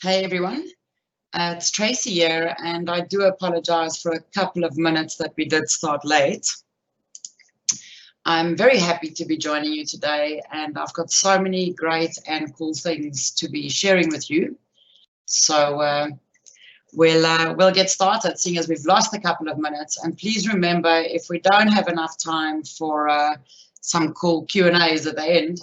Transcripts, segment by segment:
Hey everyone, it's Tracy here, and I do apologize for a couple of minutes that we did start late. I'm very happy to be joining you today, and I've got so many great and cool things to be sharing with you. So we'll get started, seeing as we've lost a couple of minutes. And please remember, if we don't have enough time for some cool Q&As at the end,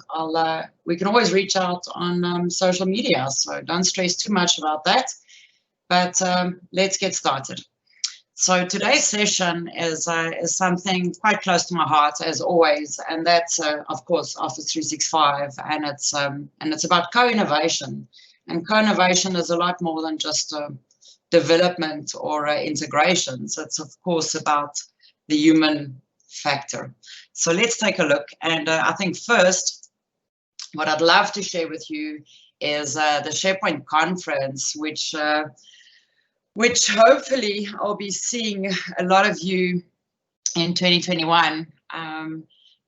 we can always reach out on social media, so don't stress too much about that. But let's get started. So today's session is something quite close to my heart, as always, and that's of course Office 365, and it's about co-innovation. And co-innovation is a lot more than just development or integrations. It's of course about the human factor. So let's take a look. And I think first, what I'd love to share with you is the SharePoint conference, which hopefully I'll be seeing a lot of you in 2021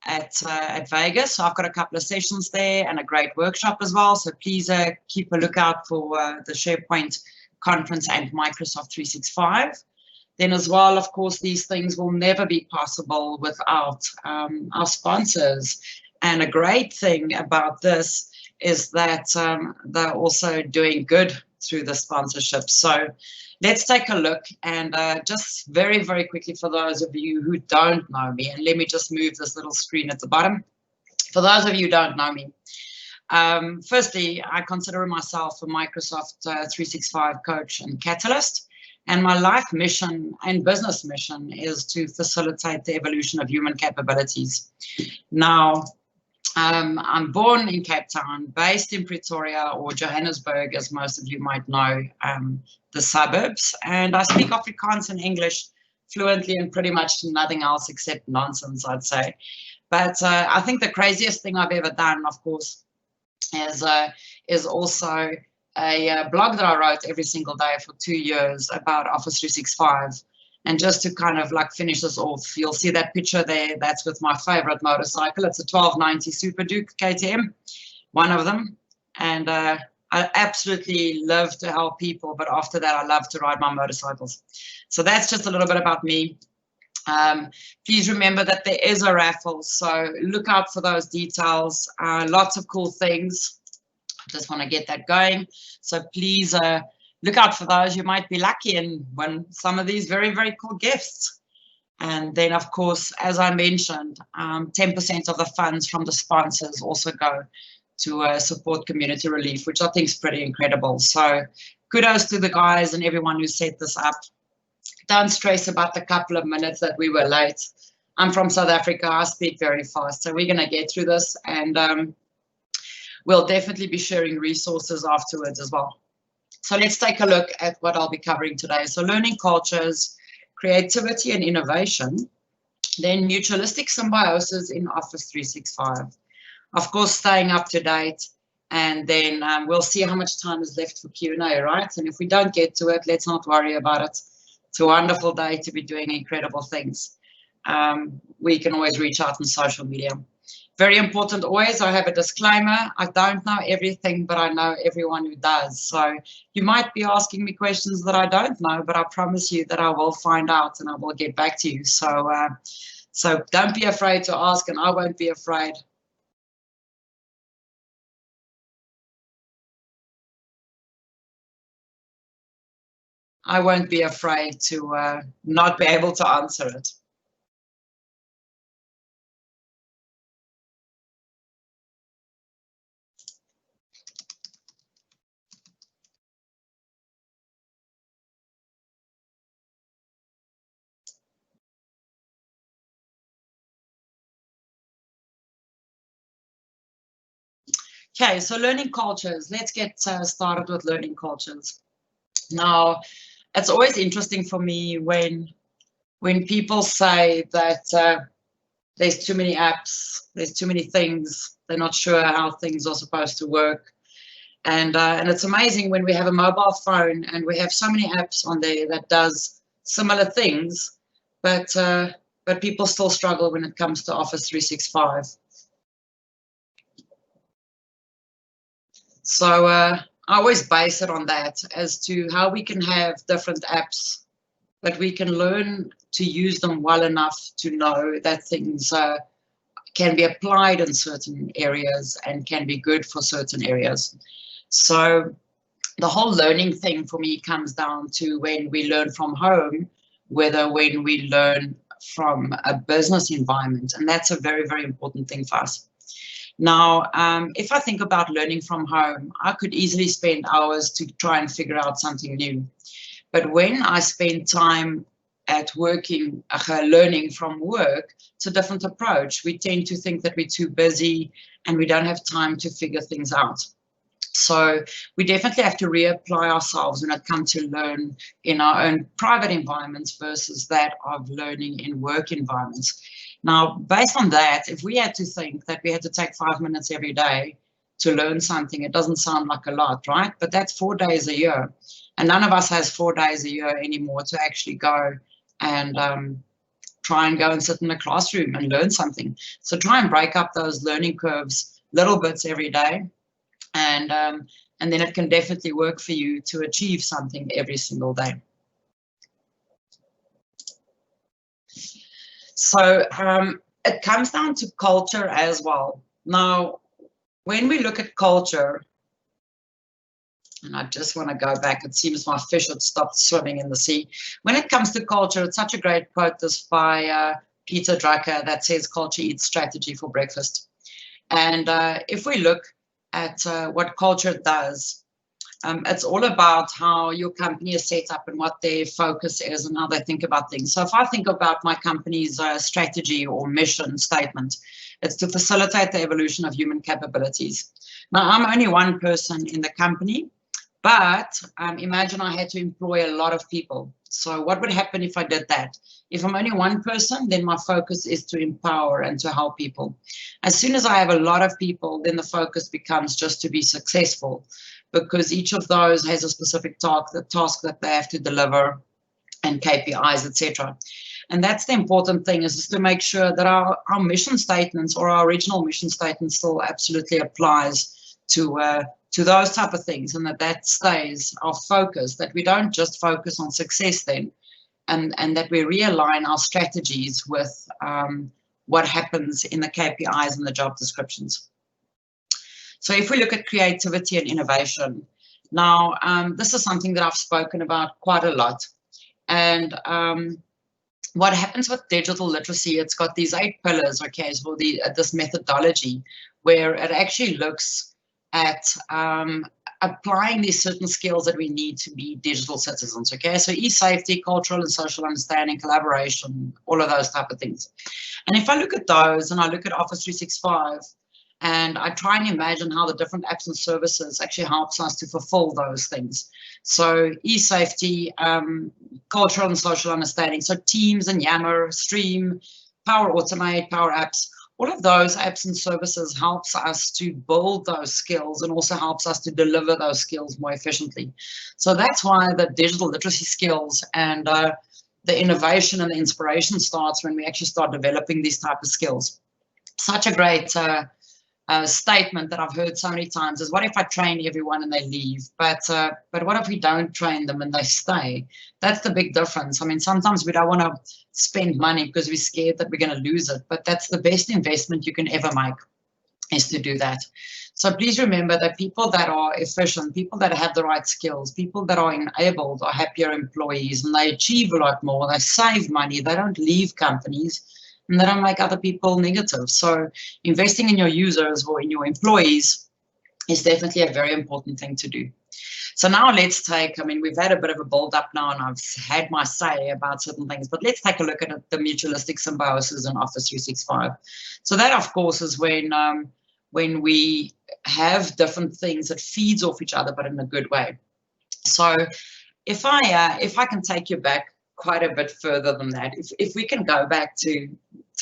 at Vegas. So I've got a couple of sessions there and a great workshop as well. So please keep a lookout for the SharePoint conference and Microsoft 365. Then as well, of course, these things will never be possible without our sponsors. And a great thing about this is that they're also doing good through the sponsorship. So let's take a look, and just very, very quickly for those of you who don't know me, and let me just move this little screen at the bottom. For those of you who don't know me, firstly, I consider myself a Microsoft 365 coach and catalyst, and my life mission and business mission is to facilitate the evolution of human capabilities. Now, I'm born in Cape Town, based in Pretoria or Johannesburg, as most of you might know, the suburbs, and I speak Afrikaans and English fluently and pretty much nothing else except nonsense, I'd say. But I think the craziest thing I've ever done, of course, is also a blog that I wrote every single day for 2 years about Office 365. And just to kind of like finish this off, you'll see that picture there. That's with my favorite motorcycle. It's a 1290 Super Duke KTM, one of them. And I absolutely love to help people, but after that, I love to ride my motorcycles. So that's just a little bit about me. Please remember that there is a raffle, so look out for those details. Lots of cool things. I just want to get that going. So please look out for those. You might be lucky and win some of these very, very cool gifts. And then, of course, as I mentioned, 10% of the funds from the sponsors also go to support community relief, which I think is pretty incredible. So kudos to the guys and everyone who set this up. Don't stress about the couple of minutes that we were late. I'm from South Africa. I speak very fast. So we're going to get through this, and we'll definitely be sharing resources afterwards as well. So let's take a look at what I'll be covering today. So learning cultures, creativity and innovation, then mutualistic symbiosis in Office 365. Of course, staying up to date, and then we'll see how much time is left for Q&A, right? And if we don't get to it, let's not worry about it. It's a wonderful day to be doing incredible things. We can always reach out on social media. Very important always, I have a disclaimer. I don't know everything, but I know everyone who does. So you might be asking me questions that I don't know, but I promise you that I will find out and I will get back to you. So, so don't be afraid to ask, and I won't be afraid. I won't be afraid to not be able to answer it. Okay, so learning cultures. Let's get started with learning cultures. Now, it's always interesting for me when people say that there's too many apps, there's too many things, they're not sure how things are supposed to work. And it's amazing when we have a mobile phone and we have so many apps on there that does similar things, but people still struggle when it comes to Office 365. So I always base it on that as to how we can have different apps, but we can learn to use them well enough to know that things can be applied in certain areas and can be good for certain areas. So the whole learning thing for me comes down to when we learn from home, whether when we learn from a business environment, and that's a very, very important thing for us. Now, if I think about learning from home, I could easily spend hours to try and figure out something new. But when I spend time at working, learning from work, it's a different approach. We tend to think that we're too busy and we don't have time to figure things out. So we definitely have to reapply ourselves when it comes to learn in our own private environments versus that of learning in work environments. Now, based on that, if we had to think that we had to take 5 minutes every day to learn something, it doesn't sound like a lot, right? But that's 4 days a year. And none of us has 4 days a year anymore to actually go and try and go and sit in a classroom and learn something. So try and break up those learning curves, little bits every day. And then it can definitely work for you to achieve something every single day. So it comes down to culture as well. Now, when we look at culture, and I just want to go back, it seems my fish had stopped swimming in the sea. When it comes to culture, it's such a great quote this by Peter Drucker that says, "Culture eats strategy for breakfast." And if we look at what culture does, it's all about how your company is set up and what their focus is and how they think about things. So if I think about my company's strategy or mission statement, it's to facilitate the evolution of human capabilities. Now, I'm only one person in the company, but imagine I had to employ a lot of people. So what would happen if I did that? If I'm only one person, then my focus is to empower and to help people. As soon as I have a lot of people, then the focus becomes just to be successful, because each of those has a specific task that they have to deliver and KPIs, etc. And that's the important thing, is just to make sure that our mission statements or our original mission statement still absolutely applies to those type of things, and that stays our focus, that we don't just focus on success then, and that we realign our strategies with what happens in the KPIs and the job descriptions. So if we look at creativity and innovation, now this is something that I've spoken about quite a lot. And what happens with digital literacy, it's got these 8 pillars, okay, as well, this methodology where it actually looks at applying these certain skills that we need to be digital citizens, okay? So e-safety, cultural and social understanding, collaboration, all of those type of things. And if I look at those and I look at Office 365, and I try and imagine how the different apps and services actually helps us to fulfill those things. So e-safety, cultural and social understanding, so Teams and Yammer, Stream, Power Automate, Power Apps, all of those apps and services helps us to build those skills and also helps us to deliver those skills more efficiently. So that's why the digital literacy skills and the innovation and the inspiration starts when we actually start developing these type of skills. Such a great statement that I've heard so many times is, what if I train everyone and they leave? But what if we don't train them and they stay? That's the big difference. I mean, sometimes we don't want to spend money because we're scared that we're going to lose it, but that's the best investment you can ever make, is to do that. So please remember that people that are efficient, people that have the right skills, people that are enabled are happier employees, and they achieve a lot more, they save money, they don't leave companies, and they don't make other people negative. So investing in your users or in your employees is definitely a very important thing to do. So now let's take, I mean, we've had a bit of a build up now and I've had my say about certain things, but let's take a look at the mutualistic symbiosis in Office 365. So that, of course, is when we have different things that feeds off each other, but in a good way. So if I can take you back quite a bit further than that, if we can go back to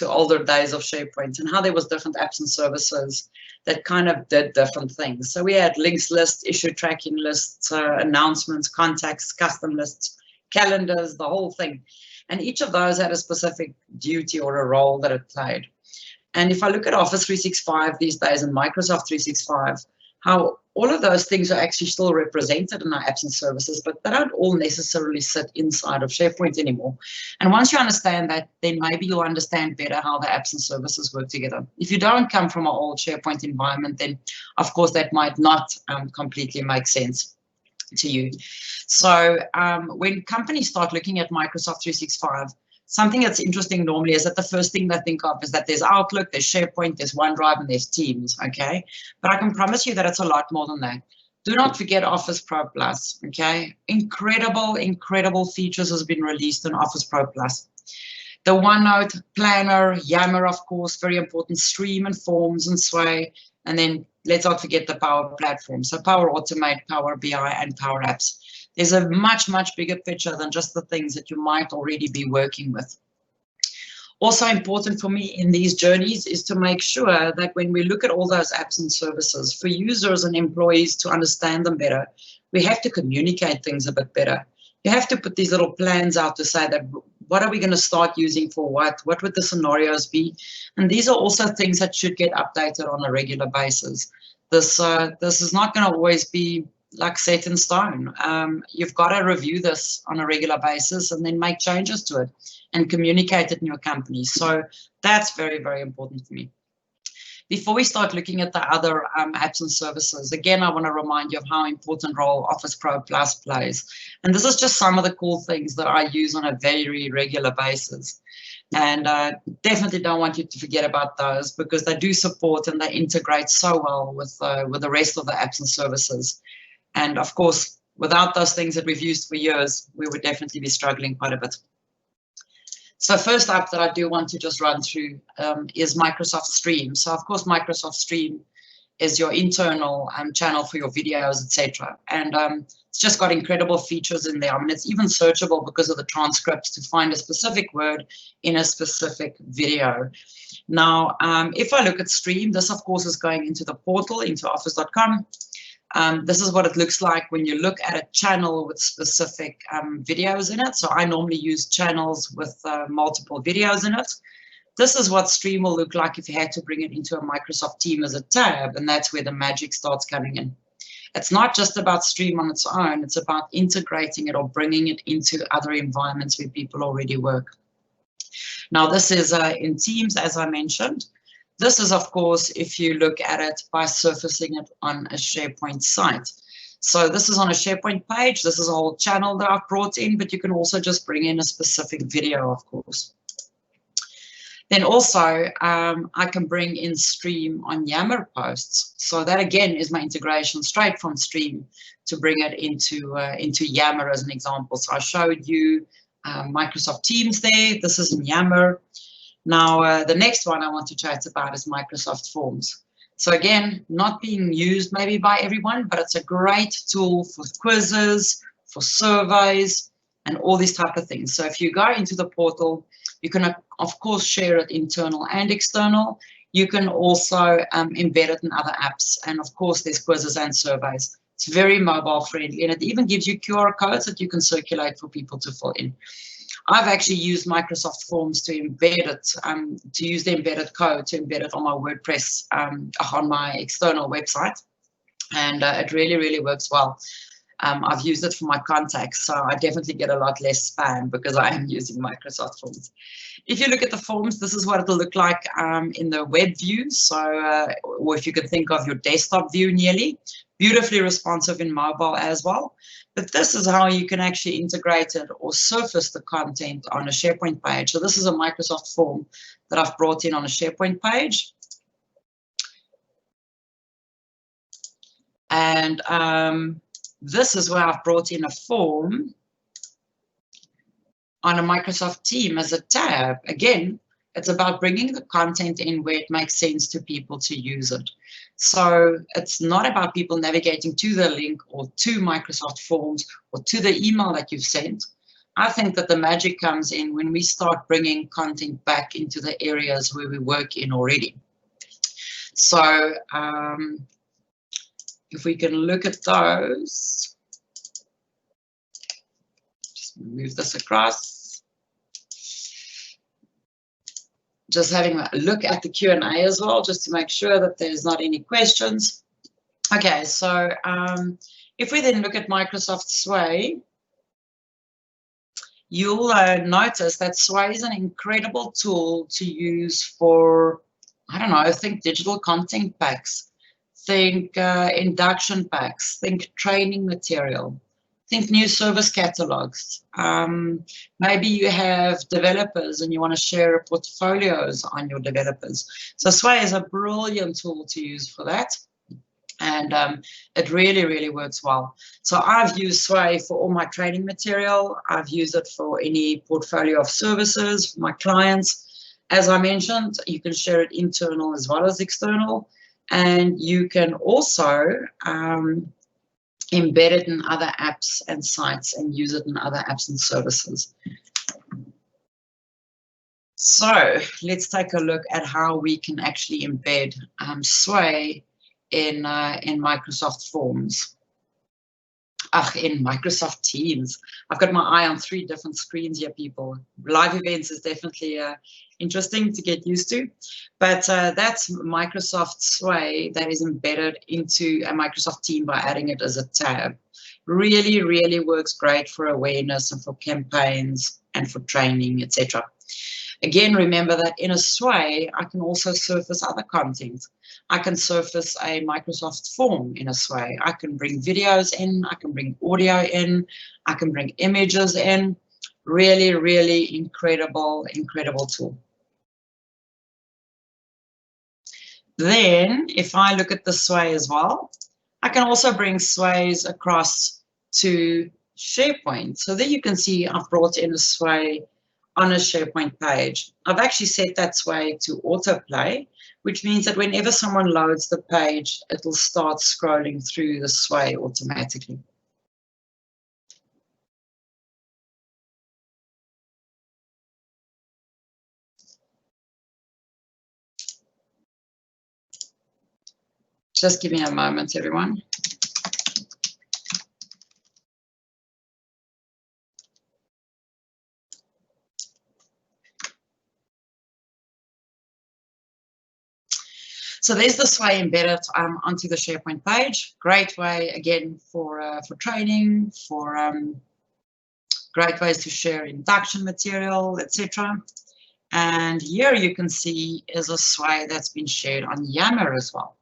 older days of SharePoint and how there was different apps and services that kind of did different things. So we had links lists, issue tracking lists, announcements, contacts, custom lists, calendars, the whole thing. And each of those had a specific duty or a role that it played. And if I look at Office 365 these days and Microsoft 365, how all of those things are actually still represented in our apps and services, but they don't all necessarily sit inside of SharePoint anymore. And once you understand that, then maybe you'll understand better how the apps and services work together. If you don't come from an old SharePoint environment, then of course that might not completely make sense to you. So when companies start looking at Microsoft 365, something that's interesting normally is that the first thing they think of is that there's Outlook, there's SharePoint, there's OneDrive, and there's Teams, okay? But I can promise you that it's a lot more than that. Do not forget Office ProPlus, okay? Incredible, incredible features has been released in Office ProPlus. The OneNote, Planner, Yammer, of course, very important, Stream and Forms and Sway, and then let's not forget the Power Platform. So Power Automate, Power BI, and Power Apps. There's a much, much bigger picture than just the things that you might already be working with. Also important for me in these journeys is to make sure that when we look at all those apps and services, for users and employees to understand them better, we have to communicate things a bit better. You have to put these little plans out to say that what are we going to start using for what would the scenarios be? And these are also things that should get updated on a regular basis. This is not going to always be like set in stone. You've got to review this on a regular basis and then make changes to it and communicate it in your company. So that's very, very important for me. Before we start looking at the other apps and services, again, I want to remind you of how important role Office ProPlus plays. And this is just some of the cool things that I use on a very regular basis. And definitely don't want you to forget about those because they do support and they integrate so well with the rest of the apps and services. And of course, without those things that we've used for years, we would definitely be struggling quite a bit. So first up that I do want to just run through is Microsoft Stream. So of course, Microsoft Stream is your internal channel for your videos, etc. And it's just got incredible features in there. I mean, it's even searchable because of the transcripts to find a specific word in a specific video. Now, if I look at Stream, this of course is going into the portal, into office.com. This is what it looks like when you look at a channel with specific videos in it. So I normally use channels with multiple videos in it. This is what Stream will look like if you had to bring it into a Microsoft team as a tab, and that's where the magic starts coming in. It's not just about Stream on its own, it's about integrating it or bringing it into other environments where people already work. Now this is in Teams, as I mentioned. This is, of course, if you look at it by surfacing it on a SharePoint site. So this is on a SharePoint page. This is a whole channel that I've brought in, but you can also just bring in a specific video, of course. Then also, I can bring in Stream on Yammer posts. So that, again, is my integration straight from Stream to bring it into Yammer as an example. So I showed you Microsoft Teams there. This is in Yammer. Now, the next one I want to chat about is Microsoft Forms. So again, not being used maybe by everyone, but it's a great tool for quizzes, for surveys, and all these type of things. So if you go into the portal, you can, of course, share it internal and external. You can also embed it in other apps. And of course, there's quizzes and surveys. It's very mobile friendly, and it even gives you QR codes that you can circulate for people to fill in. I've actually used Microsoft Forms to embed it, to use the embedded code to embed it on my WordPress, on my external website. And it really, really works well. I've used it for my contacts, so I definitely get a lot less spam because I am using Microsoft Forms. If you look at the forms, this is what it'll look like in the web view. So, or if you could think of your desktop view nearly, beautifully responsive in mobile as well. But this is how you can actually integrate it or surface the content on a SharePoint page. So this is a Microsoft form that I've brought in on a SharePoint page. And this is where I've brought in a form on a Microsoft team as a tab. Again, it's about bringing the content in where it makes sense to people to use it. So it's not about people navigating to the link or to Microsoft Forms or to the email that you've sent. I think that the magic comes in when we start bringing content back into the areas where we work in already. So if we can look at those, just move this across. Just having a look at the Q&A as well, just to make sure that there's not any questions. Okay, so if we then look at Microsoft Sway, you'll notice that Sway is an incredible tool to use for, I don't know, think digital content packs, think induction packs, think training material, think new service catalogs. Maybe you have developers and you want to share portfolios on your developers. So Sway is a brilliant tool to use for that. And it really, really works well. So I've used Sway for all my training material. I've used it for any portfolio of services for my clients. As I mentioned, you can share it internal as well as external. And you can also embed it in other apps and sites and use it in other apps and services. So let's take a look at how we can actually embed Sway in Microsoft Forms. In Microsoft Teams. I've got my eye on 3 different screens here, people. Live events is definitely interesting to get used to, but that's Microsoft Sway that is embedded into a Microsoft team by adding it as a tab. Really, really works great for awareness and for campaigns and for training, etc. Again, remember that in a Sway, I can also surface other content. I can surface a Microsoft form in a Sway. I can bring videos in, I can bring audio in, I can bring images in. Really, really incredible, incredible tool. Then, if I look at the Sway as well, I can also bring Sways across to SharePoint. So there you can see I've brought in a Sway on a SharePoint page. I've actually set that Sway to autoplay, which means that whenever someone loads the page, it'll start scrolling through the Sway automatically. Just give me a moment, everyone. So there's the Sway embedded onto the SharePoint page. Great way, again, for training, for great ways to share induction material, etc. And here you can see is a Sway that's been shared on Yammer as well.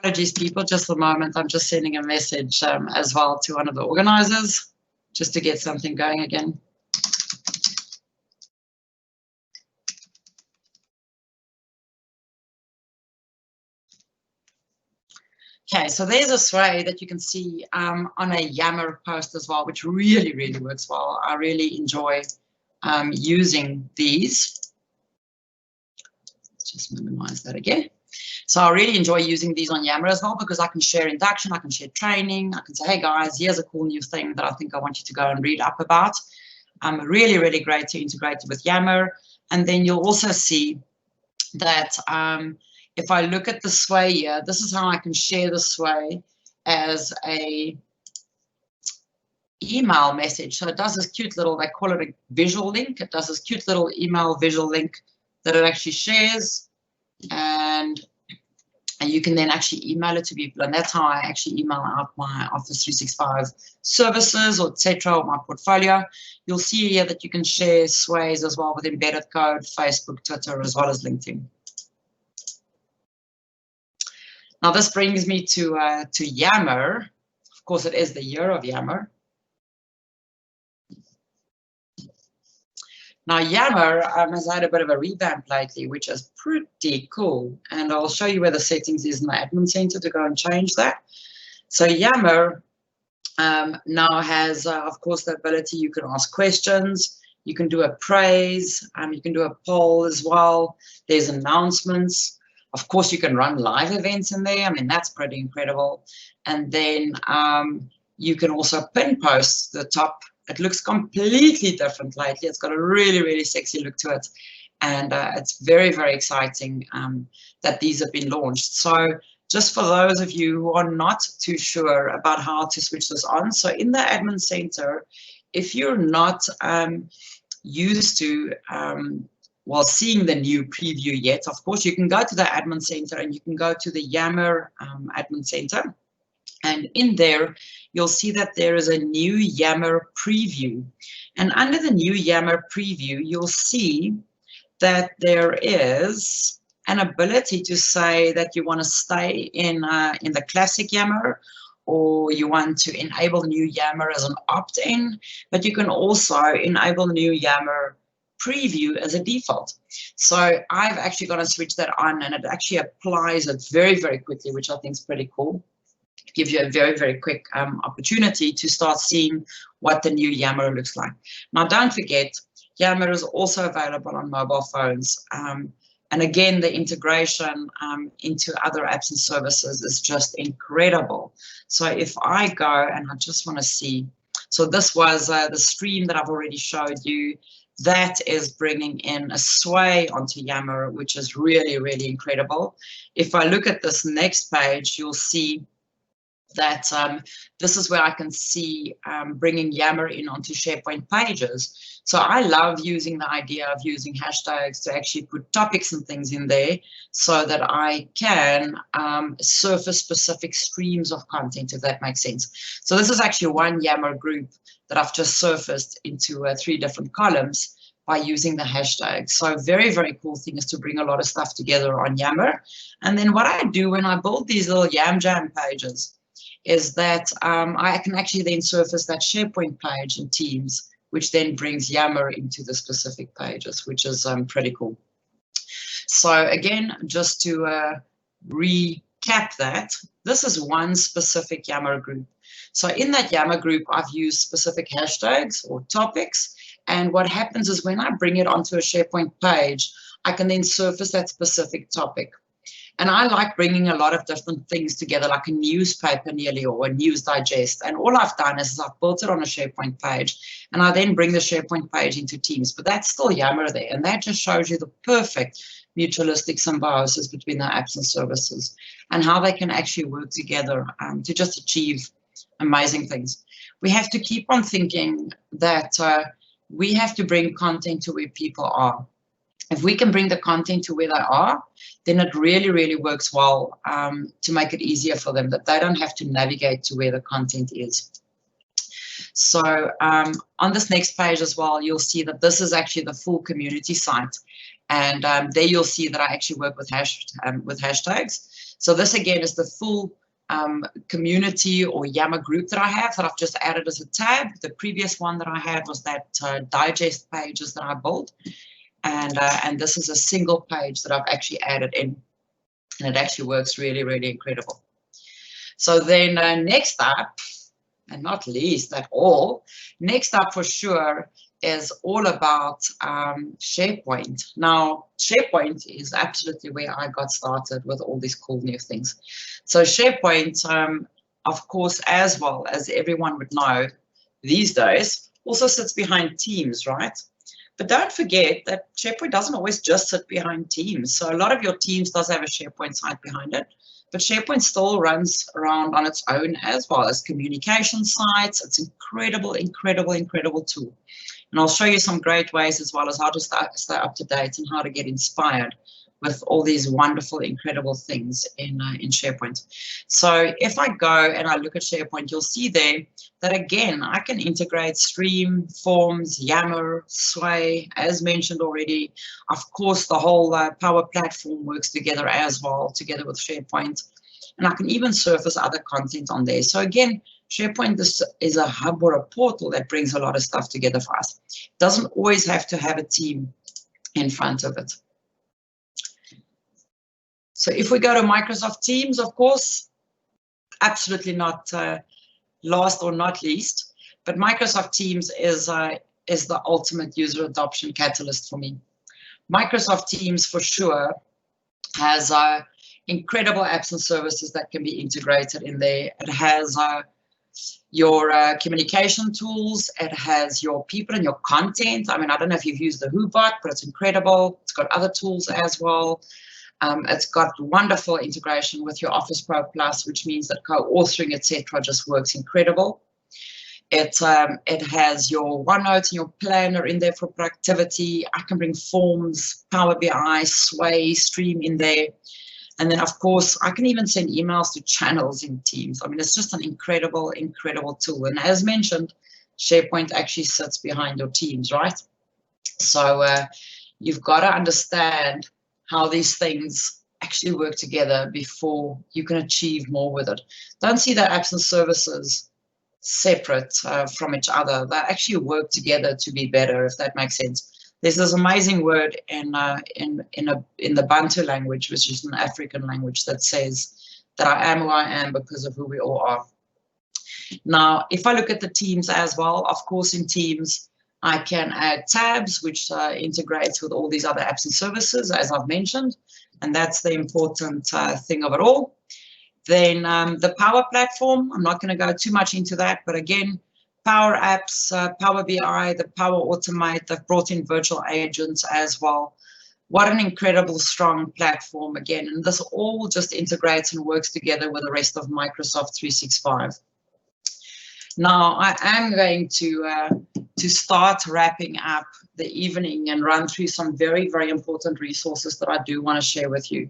Apologies, people, just a moment. I'm just sending a message as well to one of the organizers just to get something going again. Okay, so there's a Sway that you can see on a Yammer post as well, which really, really works well. I really enjoy using these. Just minimize that again. So I really enjoy using these on Yammer as well because I can share induction, I can share training, I can say, hey guys, here's a cool new thing that I think I want you to go and read up about. Really, really great to integrate it with Yammer. And then you'll also see that if I look at the Sway here, this is how I can share the Sway as a email message. So it does this cute little, they call it a visual link. It does this cute little email visual link that it actually shares. And you can then actually email it to people. And that's how I actually email out my Office 365 services or etc. or my portfolio. You'll see here that you can share Sways as well with embedded code, Facebook, Twitter, as well as LinkedIn. Now this brings me to Yammer. Of course, it is the year of Yammer. Now, Yammer has had a bit of a revamp lately, which is pretty cool. And I'll show you where the settings is in the admin center to go and change that. So Yammer now has, of course, the ability you can ask questions. You can do a praise. You can do a poll as well. There's announcements. Of course, you can run live events in there. I mean, that's pretty incredible. And then you can also pin post the top. It looks completely different lately. It's got a really, really sexy look to it. And it's very, very exciting that these have been launched. So just for those of you who are not too sure about how to switch this on, so in the admin center, if you're not used to well, seeing the new preview yet, of course, you can go to the admin center and you can go to the Yammer admin center. And in there, you'll see that there is a new Yammer preview. And under the new Yammer preview, you'll see that there is an ability to say that you want to stay in the classic Yammer, or you want to enable new Yammer as an opt-in, but you can also enable new Yammer preview as a default. So I've actually got to switch that on, and it actually applies it very, very quickly, which I think is pretty cool. It gives you a very, very quick opportunity to start seeing what the new Yammer looks like. Now, don't forget, Yammer is also available on mobile phones. And again, the integration into other apps and services is just incredible. So if I go and I just want to see, so this was the stream that I've already showed you. That is bringing in a sway onto Yammer, which is really, really incredible. If I look at this next page, you'll see that this is where I can see bringing Yammer in onto SharePoint pages. So I love using the idea of using hashtags to actually put topics and things in there so that I can surface specific streams of content, if that makes sense. So this is actually one Yammer group that I've just surfaced into 3 different columns by using the hashtag. So very, very cool thing is to bring a lot of stuff together on Yammer. And then what I do when I build these little Yam Jam pages is that I can actually then surface that SharePoint page in Teams, which then brings Yammer into the specific pages, which is pretty cool. So again, just to recap that, this is one specific Yammer group. So in that Yammer group, I've used specific hashtags or topics. And what happens is when I bring it onto a SharePoint page, I can then surface that specific topic. And I like bringing a lot of different things together, like a newspaper nearly, or a news digest. And all I've done is I've built it on a SharePoint page, and I then bring the SharePoint page into Teams. But that's still Yammer there, and that just shows you the perfect mutualistic symbiosis between the apps and services and how they can actually work together to just achieve amazing things. We have to keep on thinking that we have to bring content to where people are. If we can bring the content to where they are, then it really, really works well to make it easier for them, that they don't have to navigate to where the content is. So on this next page as well, you'll see that this is actually the full community site. And there you'll see that I actually work with hashtags. So this again is the full community or Yammer group that I have that I've just added as a tab. The previous one that I had was that digest pages that I built. And this is a single page that I've actually added in, and it actually works really, really incredible. So then next up, and not least at all, next up for sure is all about SharePoint. Now, SharePoint is absolutely where I got started with all these cool new things. So SharePoint, of course, as well as everyone would know these days, also sits behind Teams, right? But don't forget that SharePoint doesn't always just sit behind Teams. So a lot of your Teams does have a SharePoint site behind it, but SharePoint still runs around on its own as well as communication sites. It's incredible, incredible, incredible tool. And I'll show you some great ways as well as how to stay up to date and how to get inspired with all these wonderful, incredible things in SharePoint. So if I go and I look at SharePoint, you'll see there that, again, I can integrate Stream, Forms, Yammer, Sway, as mentioned already. Of course, the whole Power Platform works together as well, together with SharePoint. And I can even surface other content on there. So again, SharePoint is a hub or a portal that brings a lot of stuff together for us. It doesn't always have to have a team in front of it. So if we go to Microsoft Teams, of course, absolutely not last or not least, but Microsoft Teams is the ultimate user adoption catalyst for me. Microsoft Teams for sure has incredible apps and services that can be integrated in there. It has your communication tools. It has your people and your content. I mean, I don't know if you've used the WhoBot, but it's incredible. It's got other tools as well. It's got wonderful integration with your Office ProPlus, which means that co-authoring, etc., just works incredible. It has your OneNote and your planner in there for productivity. I can bring forms, Power BI, Sway, Stream in there. And then, of course, I can even send emails to channels in Teams. I mean, it's just an incredible, incredible tool. And as mentioned, SharePoint actually sits behind your Teams, right? So you've got to understand how these things actually work together before you can achieve more with it. Don't see the apps and services separate from each other. They actually work together to be better, if that makes sense. There's this amazing word in the Bantu language, which is an African language, that says that I am who I am because of who we all are. Now, if I look at the Teams as well, of course, in Teams, I can add tabs, which integrates with all these other apps and services, as I've mentioned, and that's the important thing of it all. Then the Power Platform, I'm not going to go too much into that, but again, Power Apps, Power BI, the Power Automate, they've brought in virtual agents as well. What an incredible, strong platform again, and this all just integrates and works together with the rest of Microsoft 365. Now, I am going to start wrapping up the evening and run through some very, very important resources that I do want to share with you.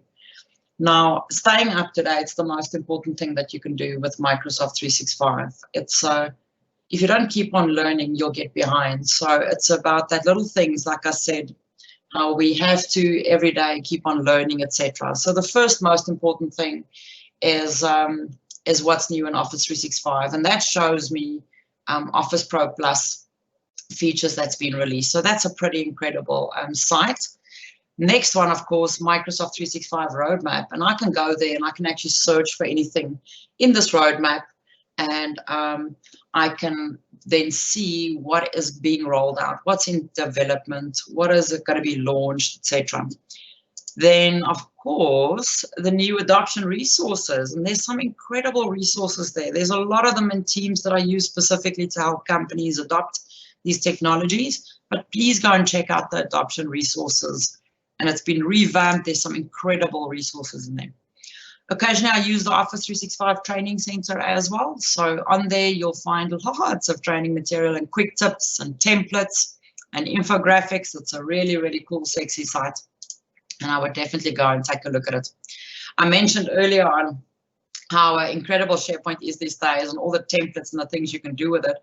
Now, staying up to date is the most important thing that you can do with Microsoft 365. It's if you don't keep on learning, you'll get behind. So it's about that little things, like I said, how we have to every day keep on learning, etc. So the first most important thing is what's new in Office 365, and that shows me Office ProPlus features that's been released. So that's a pretty incredible site. Next one, of course, Microsoft 365 roadmap, and I can go there and I can actually search for anything in this roadmap, and I can then see what is being rolled out, what's in development, what is it going to be launched, etc. Then, of course, the new adoption resources, and there's some incredible resources there. There's a lot of them in Teams that I use specifically to help companies adopt these technologies, but please go and check out the adoption resources. And it's been revamped. There's some incredible resources in there. Occasionally, I use the Office 365 Training Center as well. So on there, you'll find lots of training material and quick tips and templates and infographics. It's a really, really cool, sexy site. And I would definitely go and take a look at it. I mentioned earlier on how incredible SharePoint is these days and all the templates and the things you can do with it.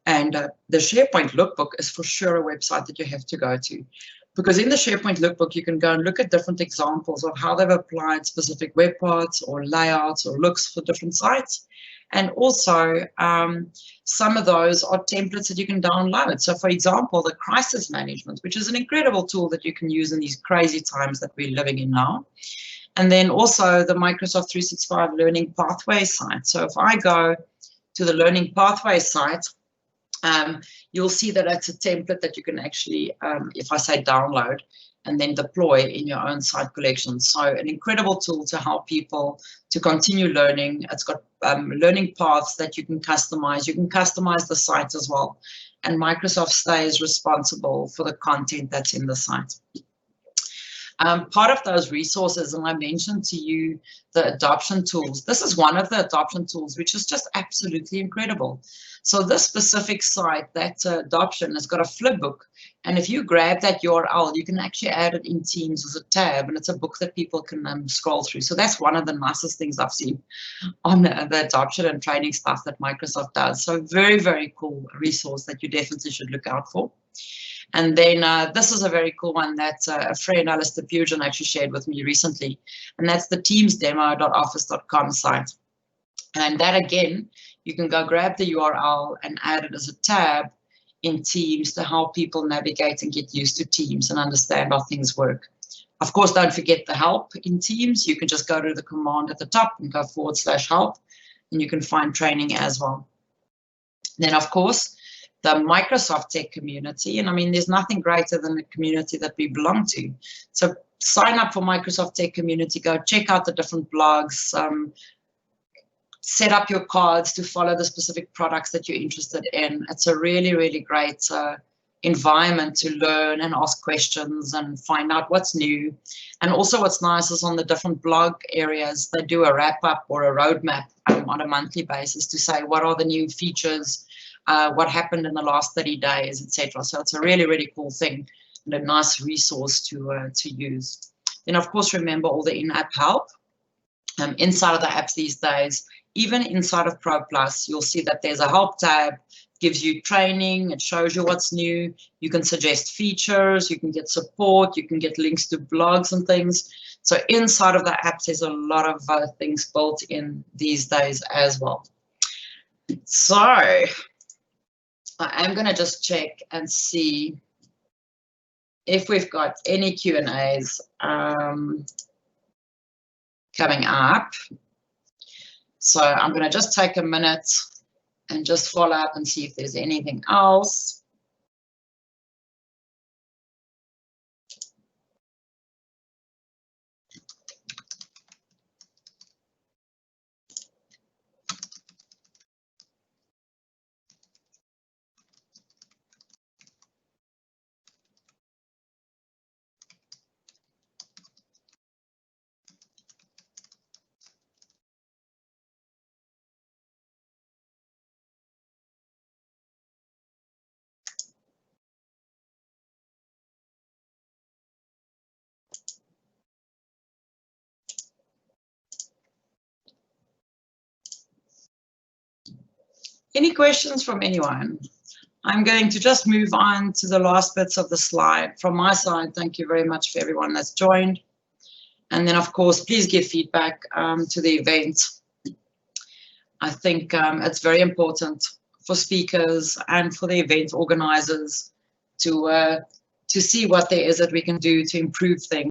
And the SharePoint Lookbook is for sure a website that you have to go to. Because in the SharePoint Lookbook, you can go and look at different examples of how they've applied specific web parts or layouts or looks for different sites. And also, some of those are templates that you can download. So, for example, the crisis management, which is an incredible tool that you can use in these crazy times that we're living in now. And then also the Microsoft 365 Learning Pathway site. So if I go to the Learning Pathway site, you'll see that it's a template that you can actually, if I say download, and then deploy in your own site collection. So an incredible tool to help people to continue learning. It's got learning paths that you can customize. You can customize the site as well. And Microsoft stays responsible for the content that's in the site. Part of those resources, and I mentioned to you the adoption tools. This is one of the adoption tools, which is just absolutely incredible. So this specific site, that adoption, has got a flip book. And if you grab that URL, you can actually add it in Teams as a tab, and it's a book that people can scroll through. So that's one of the nicest things I've seen on the adoption and training stuff that Microsoft does. So very, very cool resource that you definitely should look out for. And then this is a very cool one that a friend, Alistair Pugin, actually shared with me recently. And that's the teamsdemo.office.com site. And that, again, you can go grab the URL and add it as a tab in Teams to help people navigate and get used to Teams and understand how things work. Of course, don't forget the help in Teams. You can just go to the command at the top and go /help, and you can find training as well. Then, of course, the Microsoft Tech community. And I mean, there's nothing greater than the community that we belong to. So sign up for Microsoft Tech community, go check out the different blogs, set up your cards to follow the specific products that you're interested in. It's a really, really great environment to learn and ask questions and find out what's new. And also what's nice is on the different blog areas, they do a wrap-up or a roadmap on a monthly basis to say what are the new features, what happened in the last 30 days, etc. So it's a really, really cool thing and a nice resource to use. Then, of course, remember all the in-app help. Inside of the apps these days, even inside of ProPlus, you'll see that there's a help tab, gives you training, it shows you what's new, you can suggest features, you can get support, you can get links to blogs and things. So inside of the apps, there's a lot of things built in these days as well. So I am going to just check and see if we've got any Q&As coming up. So I'm going to just take a minute and just follow up and see if there's anything else. Any questions from anyone? I'm going to just move on to the last bits of the slide. From my side, thank you very much for everyone that's joined. And then, of course, please give feedback to the event. I think it's very important for speakers and for the event organizers to see what there is that we can do to improve things.